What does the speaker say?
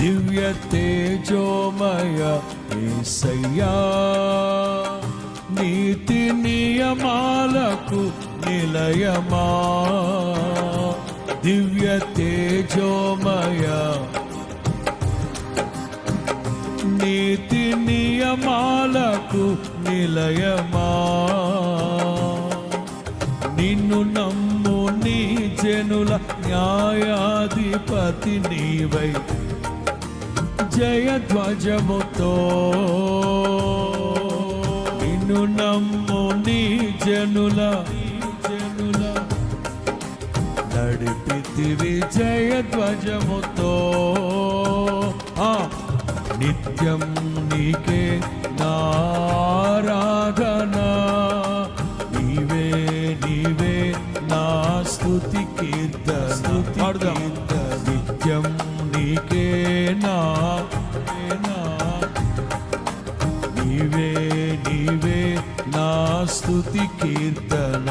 దివ్య తేజోమయ యేసయ్యా, నీతి నియమాలకు నిలయమా, దివ్య తేజోమయ నీతి నియమాలకు నిలయమా, నిన్ను నమ్ము నీ జనుల న్యాయాధిపతి నీవై జయధ్వజముతో, నిన్ను నమ్ము నీ జనుల నడిపితివి జయధ్వజముతో, నిత్యం నీకే నారాధన, నీవే నీవే నా స్తుతి కీర్తన, నిత్యం నీకే నీవే నీవే నా స్తుతి కీర్తన.